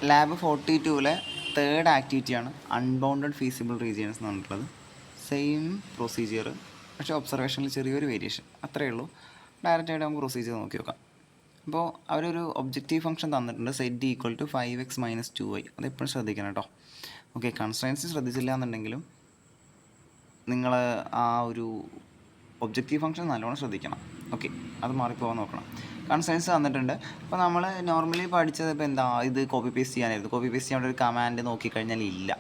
Lab 42-ലെ third ആക്ടിവിറ്റിയാണ് unbounded feasible regions എന്ന് പറഞ്ഞിട്ടുള്ളത്. സെയിം പ്രൊസീജിയർ, പക്ഷേ ഒബ്സർവേഷനിൽ ചെറിയൊരു വേരിയേഷൻ, അത്രയേ ഉള്ളൂ. ഡയറക്റ്റായിട്ട് നമുക്ക് പ്രൊസീജിയർ നോക്കി നോക്കാം. അപ്പോൾ അവരൊരു ഒബ്ജക്റ്റീവ് ഫംഗ്ഷൻ തന്നിട്ടുണ്ട്, set equal to 5x - 2y. അതെപ്പോഴും ശ്രദ്ധിക്കണം കേട്ടോ. ഓക്കെ, കൺസ്ട്രെയിൻസ് ശ്രദ്ധിച്ചില്ല എന്നുണ്ടെങ്കിലും നിങ്ങൾ ആ ഒരു ഒബ്ജക്റ്റീവ് ഫംഗ്ഷൻ നല്ലോണം ശ്രദ്ധിക്കണം. ഓക്കെ, അത് മാറിപ്പോകാൻ നോക്കണം. കൺസ്ട്രെയിൻസ് തന്നിട്ടുണ്ട്. അപ്പോൾ നമ്മൾ നോർമലി പഠിച്ചത് ഇപ്പോൾ എന്താ, ഇത് കോപ്പി പേസ്റ്റ് ചെയ്യാനായിരുന്നു. കോപ്പി പേസ്റ്റ് ചെയ്യാൻ ഒരു കമാൻഡ് നോക്കിക്കഴിഞ്ഞാൽ ഇല്ല.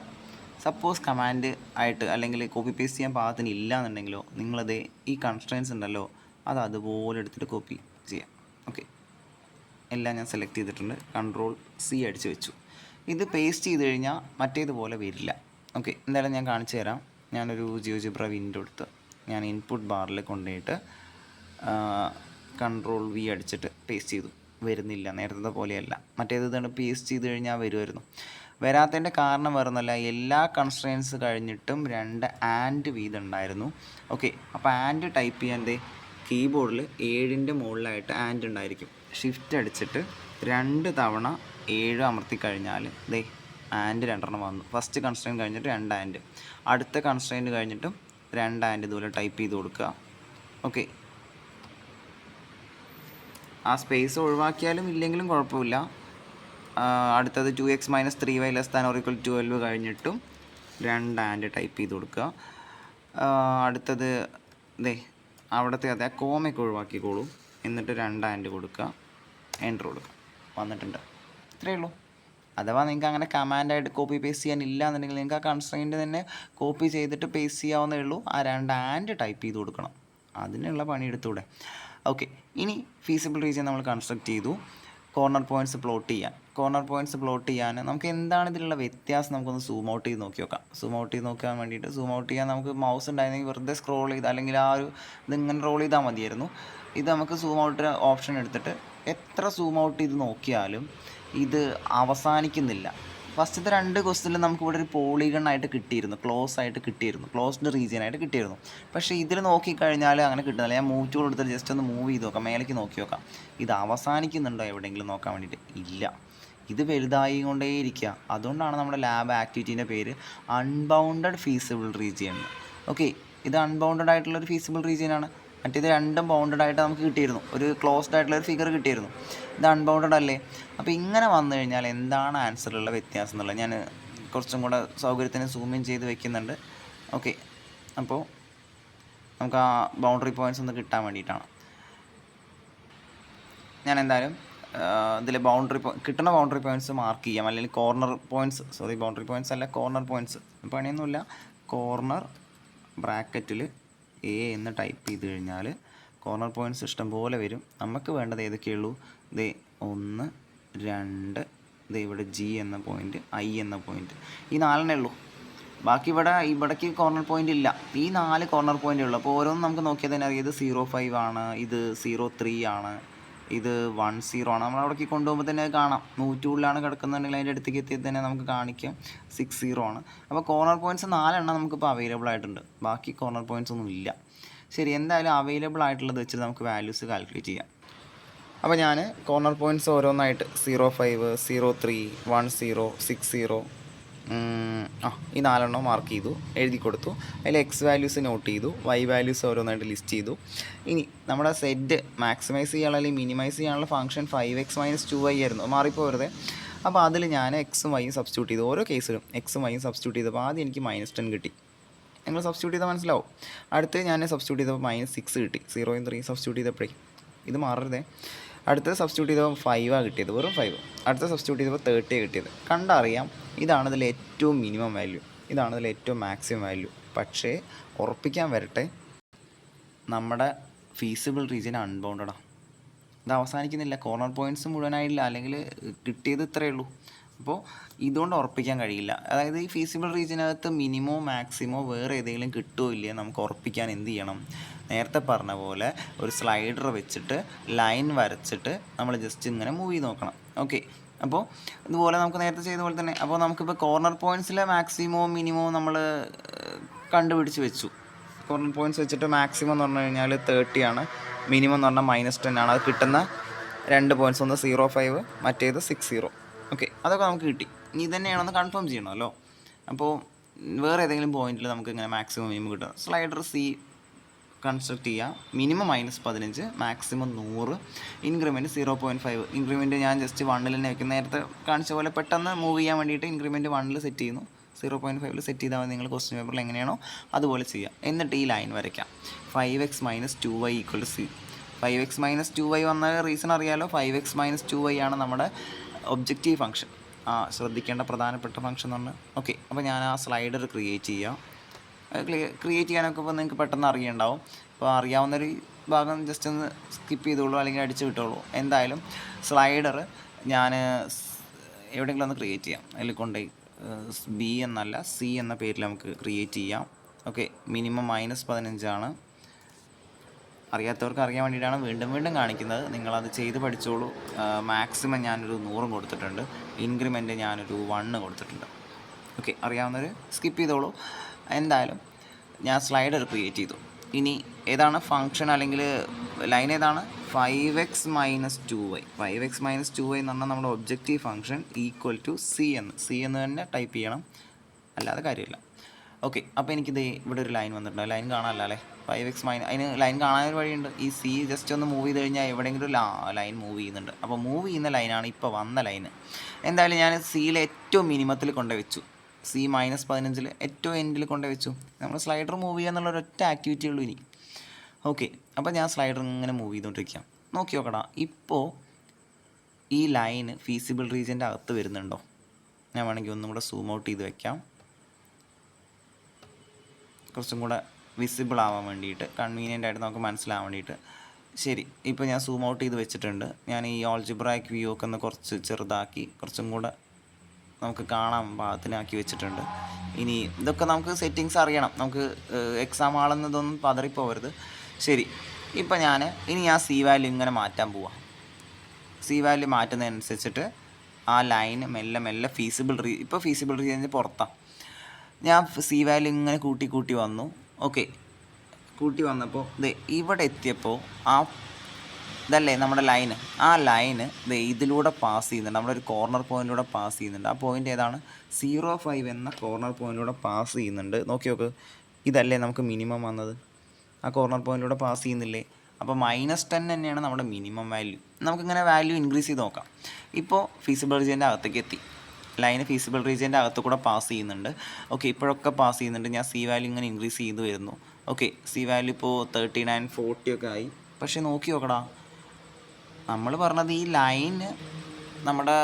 സപ്പോസ് കമാൻഡ് ആയിട്ട് അല്ലെങ്കിൽ കോപ്പി പേസ്റ്റ് ചെയ്യാൻ പാകത്തിന് ഇല്ല എന്നുണ്ടെങ്കിലോ നിങ്ങളത് ഈ കൺസ്ട്രെയിൻസ് ഉണ്ടല്ലോ അത് അതുപോലെ എടുത്തിട്ട് കോപ്പി ചെയ്യാം. ഓക്കെ, എല്ലാം ഞാൻ സെലക്ട് ചെയ്തിട്ടുണ്ട്. Ctrl+C അടിച്ച് വെച്ചു. ഇത് പേസ്റ്റ് ചെയ്ത് കഴിഞ്ഞാൽ മറ്റേതുപോലെ വരില്ല. ഓക്കെ, എന്തായാലും ഞാൻ കാണിച്ചു തരാം. ഞാനൊരു ജിയോജിബ്ര വിൻഡോ എടുത്ത് ഞാൻ ഇൻപുട്ട് ബാറിൽ കൊണ്ടുപോയിട്ട് Ctrl+V അടിച്ചിട്ട് പേസ്റ്റ് ചെയ്തു. വരുന്നില്ല, നേരത്തെ പോലെയല്ല. മറ്റേത് ഇതാണ് പേസ്റ്റ് ചെയ്ത് കഴിഞ്ഞാൽ വരുമായിരുന്നു. വരാത്തതിൻ്റെ കാരണം വേറൊന്നുമല്ല, എല്ലാ കൺസ്ട്രെയിൻസ് കഴിഞ്ഞിട്ടും 2 ആൻഡ് വീതം ഉണ്ടായിരുന്നു. ഓക്കെ, അപ്പോൾ ആൻഡ് ടൈപ്പ് ചെയ്യാൻ കീബോർഡിൽ 7ൻ്റെ മുകളിലായിട്ട് ആൻഡ് ഉണ്ടായിരിക്കും. ഷിഫ്റ്റ് അടിച്ചിട്ട് 2 തവണ 7 അമർത്തി കഴിഞ്ഞാൽ ആൻഡ് 2 വന്നു. ഫസ്റ്റ് കൺസ്ട്രെയിൻ കഴിഞ്ഞിട്ട് 2 ആൻഡ്, അടുത്ത കൺസ്ട്രെയിൻ കഴിഞ്ഞിട്ടും 2 ആൻഡ് ഇതുപോലെ ടൈപ്പ് ചെയ്ത് കൊടുക്കുക. ഓക്കെ, ആ സ്പേസ് ഒഴിവാക്കിയാലും ഇല്ലെങ്കിലും കുഴപ്പമില്ല. അടുത്തത് 2x - 3y ≤ 12 കഴിഞ്ഞിട്ടും 2 ആൻഡ് ടൈപ്പ് ചെയ്ത് കൊടുക്കുക. അടുത്തത് അവിടുത്തെ അതെ കോമയൊക്കെ ഒഴിവാക്കിക്കോളൂ. എന്നിട്ട് 2 ആൻഡ് കൊടുക്കുക, എൻ്റർ കൊടുക്കുക. വന്നിട്ടുണ്ട്. ഇത്രയേ ഉള്ളൂ. അഥവാ നിങ്ങൾക്ക് അങ്ങനെ കമാൻഡായിട്ട് കോപ്പി പേസ്റ്റ് ചെയ്യാനില്ല എന്നുണ്ടെങ്കിൽ നിങ്ങൾക്ക് ആ കൺസ്ട്രെയിൻറ്റ് തന്നെ കോപ്പി ചെയ്തിട്ട് പേസ്റ്റ് ചെയ്യാവുന്നേ ഉള്ളൂ. ആ 2 ആൻഡ് ടൈപ്പ് ചെയ്ത് കൊടുക്കണം. അതിനുള്ള പണിയെടുത്തൂടെ. ഓക്കെ, ഇനി ഫീസിബിൾ റീജിയൻ നമ്മൾ കൺസ്ട്രക്ട് ചെയ്തു. കോർണർ പോയിൻറ്റ്സ് പ്ലോട്ട് ചെയ്യാൻ നമുക്ക് എന്താണ് ഇതിലുള്ള വ്യത്യാസം നമുക്കൊന്ന് സൂം ഔട്ട് ചെയ്ത് നോക്കി നോക്കാം. സൂം ഔട്ട് ചെയ്യാൻ നമുക്ക് മൗസ് ഉണ്ടായിരുന്നെങ്കിൽ വെറുതെ സ്ക്രോൾ ചെയ്ത് അല്ലെങ്കിൽ ആ ഒരു ഇതിങ്ങനെ റോൾ ചെയ്താൽ മതിയായിരുന്നു. ഇത് നമുക്ക് സൂം ഔട്ട് ഓപ്ഷൻ എടുത്തിട്ട് എത്ര സൂം ഔട്ട് ചെയ്ത് നോക്കിയാലും ഇത് അവസാനിക്കുന്നില്ല. ഫസ്റ്റത്തെ 2 ക്വസ്റ്റ്യനിൽ നമുക്ക് ഇവിടെ ഒരു പോളിഗൺ ആയിട്ട് കിട്ടിയിരുന്നു, ക്ലോസ്ഡ് റീജിയൻ ആയിട്ട് കിട്ടിയിരുന്നു. പക്ഷേ ഇതിൽ നോക്കിക്കഴിഞ്ഞാൽ അങ്ങനെ കിട്ടുന്നില്ല. ഞാൻ മൂവ് ടൂൾ എടുത്തിട്ട് ജസ്റ്റ് ഒന്ന് മൂവ് ചെയ്ത് നോക്കാം, മേലേക്ക് നോക്കി നോക്കാം. ഇത് അവസാനിക്കുന്നുണ്ടോ എവിടെയെങ്കിലും നോക്കാൻ വേണ്ടിയിട്ട്? ഇല്ല, ഇത് വലുതായി കൊണ്ടേയിരിക്കുക. അതുകൊണ്ടാണ് നമ്മുടെ ലാബ് ആക്ടിവിറ്റീൻ്റെ പേര് അൺബൗണ്ടഡ് ഫീസിബിൾ റീജിയൻ. ഓക്കെ, ഇത് അൺബൗണ്ടഡ് ആയിട്ടുള്ളൊരു ഫീസിബിൾ റീജിയനാണ്. മറ്റേത് 2 ബൗണ്ടഡ് ആയിട്ട് നമുക്ക് കിട്ടിയിരുന്നു, ഒരു ക്ലോസ്ഡ് ആയിട്ടുള്ള ഒരു ഫിഗർ കിട്ടിയിരുന്നു. ഇത് അൺബൗണ്ടഡ് അല്ലേ? അപ്പോൾ ഇങ്ങനെ വന്നു കഴിഞ്ഞാൽ എന്താണ് ആൻസറിലുള്ള വ്യത്യാസം എന്നുള്ളത് ഞാൻ കുറച്ചും കൂടെ സൗകര്യത്തിന് സൂമിൻ ചെയ്ത് വെക്കുന്നുണ്ട്. ഓക്കെ, അപ്പോൾ നമുക്ക് ആ ബൗണ്ടറി പോയിൻറ്റ്സ് ഒന്ന് കിട്ടാൻ വേണ്ടിയിട്ടാണ് ഞാൻ എന്തായാലും ഇതിൽ കിട്ടുന്ന ബൗണ്ടറി പോയിൻറ്റ്സ് മാർക്ക് ചെയ്യാം. അല്ലെങ്കിൽ ബൗണ്ടറി പോയിൻറ്റ്സ് അല്ല, കോർണർ പോയിൻറ്റ്സ്. പണിയൊന്നുമില്ല. കോർണർ ബ്രാക്കറ്റിൽ A എന്ന് ടൈപ്പ് ചെയ്ത് കഴിഞ്ഞാൽ കോർണർ പോയിൻറ്റ്സ് ഇഷ്ടം പോലെ വരും. നമുക്ക് വേണ്ടത് ഏതൊക്കെയുള്ളൂ? 1, 2, ഇവിടെ G എന്ന പോയിൻറ്റ്, I എന്ന പോയിൻറ്റ്, ഈ 4 ഉള്ളൂ. ബാക്കി ഇവിടേക്ക് കോർണർ പോയിൻ്റ് ഇല്ല. ഈ 4 കോർണർ പോയിൻ്റ് ഉള്ളൂ. അപ്പോൾ ഓരോന്നും നമുക്ക് നോക്കിയാൽ തന്നെ അറിയാം. ഇത് 0.5 ആണ്, ഇത് 0.3 ആണ്, ഇത് 1.0 ആണ്. നമ്മൾ അവിടേക്ക് കൊണ്ടുപോകുമ്പോൾ തന്നെ കാണാം. 100 കിടക്കുന്നുണ്ടെങ്കിൽ അതിൻ്റെ അടുത്തേക്ക് എത്തിയത് തന്നെ നമുക്ക് കാണിക്കാം 60 ആണ്. അപ്പോൾ കോർണർ പോയിൻറ്റ്സ് 4 നമുക്കിപ്പോൾ അവൈലബിൾ ആയിട്ടുണ്ട്. ബാക്കി കോർണർ പോയിൻറ്റ്സ് ഒന്നും ഇല്ല. ശരി, എന്തായാലും അവൈലബിൾ ആയിട്ടുള്ളത് വെച്ചിട്ട് നമുക്ക് വാല്യൂസ് കാൽക്കുലേറ്റ് ചെയ്യാം. അപ്പോൾ ഞാൻ കോർണർ പോയിൻറ്റ്സ് ഓരോന്നായിട്ട് 0.5, 0.3, 1.0, 60 ഈ 4 മാർക്ക് ചെയ്തു, എഴുതി കൊടുത്തു. അതിൽ എക്സ് വാല്യൂസ് നോട്ട് ചെയ്തു, വൈ വാല്യൂസ് ഓരോന്നായിട്ട് ലിസ്റ്റ് ചെയ്തു. ഇനി നമ്മുടെ സെറ്റ് മാക്സിമൈസ് ചെയ്യാനുള്ള അല്ലെങ്കിൽ മിനിമൈസ് ചെയ്യാനുള്ള ഫംഗ്ഷൻ 5x - 2y ആയിരുന്നു, മാറിപ്പോരുത്. അപ്പോൾ അതിൽ ഞാൻ എക്സും വൈയും സബ്സ്റ്റിറ്റ്യൂട്ട് ചെയ്തു. ഓരോ കേസിലും എക്സും വൈയും സബ്സ്റ്റിറ്റ്യൂട്ട് ചെയ്തപ്പോൾ ആദ്യം എനിക്ക് -10 കിട്ടി. നിങ്ങൾ സബ്സ്റ്റിറ്റ്യൂട്ട് ചെയ്താൽ മനസ്സിലാവും. അടുത്ത് ഞാൻ സബ്സ്റ്റിറ്റ്യൂട്ട് ചെയ്തപ്പോൾ -6 കിട്ടി. 0 3 സബ്സ്റ്റിറ്റ്യൂട്ട് ചെയ്തപ്പോഴേ ഇത് മാറരുതേ. അടുത്തത് സബ്സ്റ്റിറ്റ്യൂട്ട് ചെയ്തപ്പോൾ 5 കിട്ടിയത്, വെറും 5. അടുത്ത സബ്സ്റ്റിറ്റ്യൂട്ട് ചെയ്തപ്പോൾ 30 കിട്ടിയത്. കണ്ടറിയാം, ഇതാണ് ഇതിൽ ഏറ്റവും മിനിമം വാല്യൂ, ഇതാണ് ഇതിൽ ഏറ്റവും മാക്സിമം വാല്യൂ. പക്ഷേ ഉറപ്പിക്കാൻ വരട്ടെ, നമ്മുടെ ഫീസിബിൾ റീജിയൻ അൺബൗണ്ടഡാണ്. ഇത് അവസാനിക്കുന്നില്ല. കോർണർ പോയിൻറ്റ്സ് മുഴുവനായില്ല, അല്ലെങ്കിൽ കിട്ടിയത് ഇത്രയേ ഉള്ളൂ. അപ്പോൾ ഇതുകൊണ്ട് ഉറപ്പിക്കാൻ കഴിയില്ല. അതായത് ഈ ഫീസിബിൾ റീജിയനകത്ത് മിനിമോ മാക്സിമോ വേറെ ഏതെങ്കിലും കിട്ടുമോ ഇല്ലയോ നമുക്ക് ഉറപ്പിക്കാൻ എന്ത് ചെയ്യണം? നേരത്തെ പറഞ്ഞ പോലെ ഒരു സ്ലൈഡർ വെച്ചിട്ട് ലൈൻ വരച്ചിട്ട് നമ്മൾ ജസ്റ്റ് ഇങ്ങനെ മൂവ് ചെയ്ത് നോക്കണം. ഓക്കെ, അപ്പോൾ ഇതുപോലെ നമുക്ക് നേരത്തെ ചെയ്ത പോലെ തന്നെ. അപ്പോൾ നമുക്കിപ്പോൾ കോർണർ പോയിൻറ്റ്സിലെ മാക്സിമോ മിനിമോ നമ്മൾ കണ്ടുപിടിച്ച് വെച്ചു. കോർണർ പോയിൻറ്റ്സ് വെച്ചിട്ട് മാക്സിമം എന്ന് പറഞ്ഞു കഴിഞ്ഞാൽ 30 ആണ്, മിനിമം എന്ന് പറഞ്ഞാൽ -10 ആണ്. അത് കിട്ടുന്ന 2 പോയിൻറ്റ്സ്, ഒന്ന് 0.5, മറ്റേത് 60. ഓക്കെ, അതൊക്കെ നമുക്ക് കിട്ടി. ഇനി ഇത് തന്നെയാണെന്ന് കൺഫേം ചെയ്യണമല്ലോ. അപ്പോൾ വേറെ ഏതെങ്കിലും പോയിന്റിൽ നമുക്ക് ഇങ്ങനെ മാക്സിമം മിനിമം കിട്ടും. സ്ലൈഡർ സി കൺസ്ട്രക്ട് ചെയ്യുക. Minimum -15, maximum 100, increment 0.5. ഇൻക്രിമെൻറ്റ് ഞാൻ ജസ്റ്റ് 1 തന്നെ വയ്ക്കും. നേരത്തെ കാണിച്ച പോലെ പെട്ടെന്ന് മൂവ് ചെയ്യാൻ വേണ്ടിയിട്ട് ഇൻക്രിമെൻറ്റ് 1 സെറ്റ് ചെയ്യുന്നു. 0.5 സെറ്റ് ചെയ്താൽ മതി. നിങ്ങൾ ക്വസ്റ്റ്യൻ പേപ്പറിൽ എങ്ങനെയാണോ അതുപോലെ ചെയ്യുക. എന്നിട്ട് ഈ ലൈൻ വരയ്ക്കാം. 5x - 2y = c. 5x - 2y വന്ന റീസൺ അറിയാലോ. 5x - 2y ആണ് നമ്മുടെ ഒബ്ജക്റ്റീവ് ഫംഗ്ഷൻ. ശ്രദ്ധിക്കേണ്ട പ്രധാനപ്പെട്ട ഫംഗ്ഷൻ എന്ന് പറഞ്ഞാൽ. ഓക്കെ, അപ്പോൾ ഞാൻ ആ സ്ലൈഡർ ക്രിയേറ്റ് ചെയ്യാം. ക്രിയേറ്റ് ചെയ്യാനൊക്കെ ഇപ്പോൾ നിങ്ങൾക്ക് പെട്ടെന്ന് അറിയുണ്ടാവും. അപ്പോൾ അറിയാവുന്നൊരു ഭാഗം ജസ്റ്റ് ഒന്ന് സ്കിപ്പ് ചെയ്തോളൂ, അല്ലെങ്കിൽ അടിച്ചു വിട്ടോളൂ. എന്തായാലും സ്ലൈഡർ ഞാൻ എവിടെയെങ്കിലും ഒന്ന് ക്രിയേറ്റ് ചെയ്യാം. അതിൽ കൊണ്ടുപോയി ബി എന്നല്ല സി എന്ന പേരിൽ നമുക്ക് ക്രിയേറ്റ് ചെയ്യാം. ഓക്കെ, മിനിമം -15 ആണ്. അറിയാത്തവർക്ക് അറിയാൻ വേണ്ടിയിട്ടാണ് വീണ്ടും വീണ്ടും കാണിക്കുന്നത്. നിങ്ങളത് ചെയ്ത് പഠിച്ചോളൂ. മാക്സിമം ഞാനൊരു 100 കൊടുത്തിട്ടുണ്ട്. ഇൻക്രിമെൻറ്റ് ഞാനൊരു 1 കൊടുത്തിട്ടുണ്ട്. ഓക്കെ, അറിയാവുന്നവർ സ്കിപ്പ് ചെയ്തോളൂ. എന്തായാലും ഞാൻ സ്ലൈഡർ ക്രിയേറ്റ് ചെയ്തു. ഇനി ഏതാണ് ഫംഗ്ഷൻ അല്ലെങ്കിൽ ലൈൻ ഏതാണ്? 5x - 2y. 5x - 2y എന്ന് പറഞ്ഞാൽ നമ്മുടെ ഒബ്ജക്റ്റീവ് ഫംഗ്ഷൻ = സി എന്ന് തന്നെ ടൈപ്പ് ചെയ്യണം, അല്ലാതെ കാര്യമില്ല. ഓക്കെ, അപ്പോൾ എനിക്കിത് ഇവിടെ ഒരു ലൈൻ വന്നിട്ടുണ്ട്. ലൈൻ കാണാമല്ലോ അല്ലേ? 5x അതിന് ലൈൻ കാണാനൊരു വഴിയുണ്ട്. ഈ സി ജസ്റ്റ് ഒന്ന് മൂവ് ചെയ്ത് കഴിഞ്ഞാൽ എവിടെയെങ്കിലും ലൈൻ മൂവ് ചെയ്യുന്നുണ്ട്. അപ്പോൾ മൂവ് ചെയ്യുന്ന ലൈനാണ് ഇപ്പോൾ വന്ന ലൈന്. എന്തായാലും ഞാൻ സിയിൽ ഏറ്റവും മിനിമത്തിൽ കൊണ്ടുവച്ചു. C -15 ഏറ്റവും എൻഡിൽ കൊണ്ടുവച്ചു. നമ്മൾ സ്ലൈഡർ മൂവ് ചെയ്യുക എന്നുള്ള ഒരൊറ്റ ആക്ടിവിറ്റി ഉള്ളൂ ഇനി. ഓക്കെ, അപ്പോൾ ഞാൻ സ്ലൈഡർ ഇങ്ങനെ മൂവ് ചെയ്തുകൊണ്ടിരിക്കാം. നോക്കി നോക്കടാ, ഇപ്പോൾ ഈ ലൈന് ഫീസിബിൾ റീജിയൻ്റെ അകത്ത് വരുന്നുണ്ടോ? ഞാൻ വേണമെങ്കിൽ ഒന്നും കൂടെ സൂം ഔട്ട് ചെയ്ത് വെക്കാം, കുറച്ചും കൂടെ വിസിബിൾ ആവാൻ വേണ്ടിയിട്ട്, കൺവീനിയൻ്റ് ആയിട്ട് നമുക്ക് മനസ്സിലാവാൻ വേണ്ടിയിട്ട്. ശരി, ഇപ്പോൾ ഞാൻ സൂം ഔട്ട് ചെയ്ത് വെച്ചിട്ടുണ്ട്. ഞാൻ ഈ ഓൾജിബ്രായിക് വ്യൂ ഒക്കെ ഒന്ന് കുറച്ച് ചെറുതാക്കി കുറച്ചും കൂടെ നമുക്ക് കാണാൻ പാകത്തിനാക്കി വെച്ചിട്ടുണ്ട്. ഇനി ഇതൊക്കെ നമുക്ക് സെറ്റിങ്സ് അറിയണം. നമുക്ക് എക്സാം ആളുന്നതൊന്നും പതറിപ്പോവരുത്. ശരി, ഇപ്പം ഇനി ഞാൻ സി വാല്യൂ ഇങ്ങനെ മാറ്റാൻ പോവാം. സി വാല്യൂ മാറ്റുന്നതനുസരിച്ചിട്ട് ആ ലൈൻ മെല്ലെ മെല്ലെ ഇപ്പോൾ ഫീസിബിൾ റീജിയന് പുറത്താണ്. ഞാൻ സി വാല്യൂ ഇങ്ങനെ കൂട്ടി വന്നു. ഓക്കെ, കൂട്ടി വന്നപ്പോൾ ഇവിടെ എത്തിയപ്പോൾ ഇതല്ലേ നമ്മുടെ ലൈന്. ആ ലൈന് ഇതിലൂടെ പാസ് ചെയ്യുന്നുണ്ട്. നമ്മുടെ ഒരു കോർണർ പോയിൻറ്റിലൂടെ പാസ് ചെയ്യുന്നുണ്ട്. ആ പോയിൻ്റ് ഏതാണ്? 0.5 എന്ന കോർണർ പോയിൻറ്റിലൂടെ പാസ് ചെയ്യുന്നുണ്ട്. നോക്കി നോക്ക്, ഇതല്ലേ നമുക്ക് മിനിമം വന്നത്. ആ കോർണർ പോയിൻറ്റിലൂടെ പാസ് ചെയ്യുന്നില്ലേ? അപ്പോൾ -10 തന്നെയാണ് നമ്മുടെ മിനിമം വാല്യൂ. നമുക്കിങ്ങനെ വാല്യൂ ഇൻക്രീസ് ചെയ്ത് നോക്കാം. ഇപ്പോൾ ഫീസിബിൾ റീജിയൻ്റെ അകത്തേക്ക് എത്തി. ലൈന് ഫീസിബിൾ റീജിയൻ്റെ അകത്ത് കൂടെ പാസ് ചെയ്യുന്നുണ്ട്. ഓക്കെ, ഇപ്പോഴൊക്കെ പാസ് ചെയ്യുന്നുണ്ട്. ഞാൻ സി വാല്യൂ ഇങ്ങനെ ഇൻക്രീസ് ചെയ്ത് വരുന്നു. ഓക്കെ, സി വാല്യൂ ഇപ്പോൾ 39, 40 ഒക്കെ ആയി. പക്ഷേ നോക്കി നോക്കടാ, നമ്മൾ പറഞ്ഞത് ഈ ലൈന് നമ്മുടെ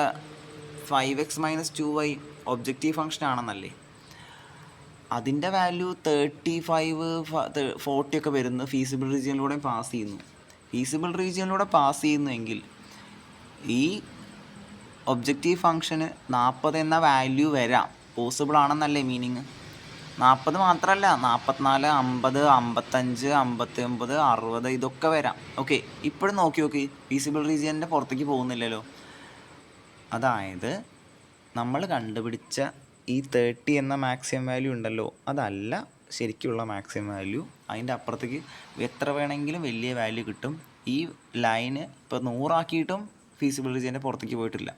5x - 2y ഒബ്ജക്റ്റീവ് ഫംഗ്ഷൻ ആണെന്നല്ലേ. അതിൻ്റെ വാല്യൂ 35, 40 ഒക്കെ വരുന്നു. ഫീസിബിൾ റീജിയനിലൂടെ പാസ് ചെയ്യുന്നു. ഫീസിബിൾ റീജിയനിലൂടെ പാസ് ചെയ്യുന്നുവെങ്കിൽ ഈ ഒബ്ജക്റ്റീവ് ഫംഗ്ഷന് 40 എന്ന വാല്യൂ വരാം. Possible ആണെന്നല്ലേ meaning. 40 മാത്രമല്ല, 44, 50, 55, 59, 60 ഇതൊക്കെ വരാം. ഓക്കെ, ഇപ്പോഴും നോക്കി ഫീസിബിൾ റീജിയൻ്റെ പുറത്തേക്ക് പോകുന്നില്ലല്ലോ. അതായത് നമ്മൾ കണ്ടുപിടിച്ച ഈ 30 എന്ന മാക്സിമം വാല്യൂ ഉണ്ടല്ലോ, അതല്ല ശരിക്കുള്ള മാക്സിമം വാല്യൂ. അതിൻ്റെ അപ്പുറത്തേക്ക് എത്ര വേണമെങ്കിലും വലിയ വാല്യൂ കിട്ടും. ഈ ലൈന് ഇപ്പോൾ 100 ആക്കിയിട്ടും ഫീസിബിൾ റീജിയൻ്റെ പുറത്തേക്ക് പോയിട്ടില്ല.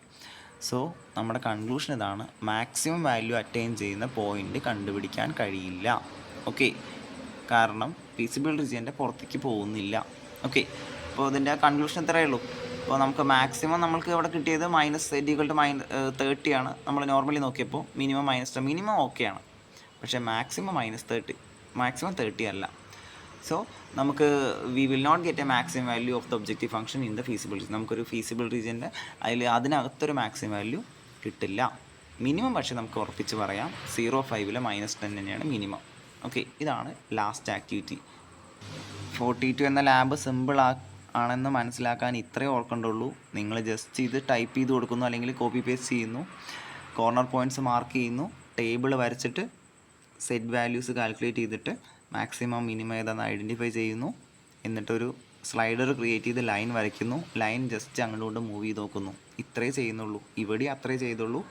സോ നമ്മുടെ കൺക്ലൂഷൻ ഇതാണ്, മാക്സിമം വാല്യൂ അറ്റൈൻ ചെയ്യുന്ന പോയിൻ്റ് കണ്ടുപിടിക്കാൻ കഴിയില്ല. ഓക്കെ, കാരണം ഫീസിബിൾ റീജിയൻ്റെ പുറത്തേക്ക് പോകുന്നില്ല. ഓക്കെ, അപ്പോൾ ഇതിൻ്റെ കൺക്ലൂഷൻ ഇത്രയേ ഉള്ളൂ. അപ്പോൾ നമുക്ക് മാക്സിമം നമ്മൾക്ക് ഇവിടെ കിട്ടിയത് -30 ആണ്. നമ്മൾ നോർമലി നോക്കിയപ്പോൾ മിനിമം -10, മിനിമം ഓക്കെയാണ്. പക്ഷേ മാക്സിമം -30 അല്ല. സോ നമുക്ക് we will not get a maximum value of the objective function in the feasible region. നമുക്കൊരു ഫീസിബിൾ റീജിയൻ്റെ അതിനകത്തൊരു മാക്സിമം വാല്യൂ കിട്ടില്ല. മിനിമം പക്ഷേ നമുക്ക് ഉറപ്പിച്ച് പറയാം 0.5 -10 തന്നെയാണ് മിനിമം. ഓക്കെ, ഇതാണ് ലാസ്റ്റ് ആക്ടിവിറ്റി. 42 എന്ന ലാബ് സിമ്പിൾ ആണെന്ന് മനസ്സിലാക്കാൻ ഇത്രയേ ഓർക്കേണ്ടുള്ളൂ. നിങ്ങൾ ജസ്റ്റ് ഇത് ടൈപ്പ് ചെയ്ത് കൊടുക്കുന്നു, അല്ലെങ്കിൽ കോപ്പി പേസ്റ്റ് ചെയ്യുന്നു, കോർണർ പോയിൻറ്റ്സ് മാർക്ക് ചെയ്യുന്നു, ടേബിൾ വരച്ചിട്ട് സെറ്റ് വാല്യൂസ് കാൽക്കുലേറ്റ് ചെയ്തിട്ട് മാക്സിമം മിനിമം ഏതാണെന്ന് ഐഡൻറ്റിഫൈ ചെയ്യുന്നു. എന്നിട്ടൊരു സ്ലൈഡർ ക്രിയേറ്റ് ചെയ്ത് ലൈൻ വരയ്ക്കുന്നു. ലൈൻ ജസ്റ്റ് അങ്ങോട്ട് മൂവ് ചെയ്ത് നോക്കുന്നു. ഇത്രേ ചെയ്യുന്നുള്ളൂ. ഇവിടെ അത്രേ ചെയ്തുള്ളൂ.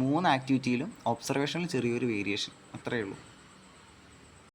3 ആക്ടിവിറ്റിയിലും ഒബ്സർവേഷനിൽ ചെറിയൊരു വേരിയേഷൻ, അത്രയേ ഉള്ളൂ.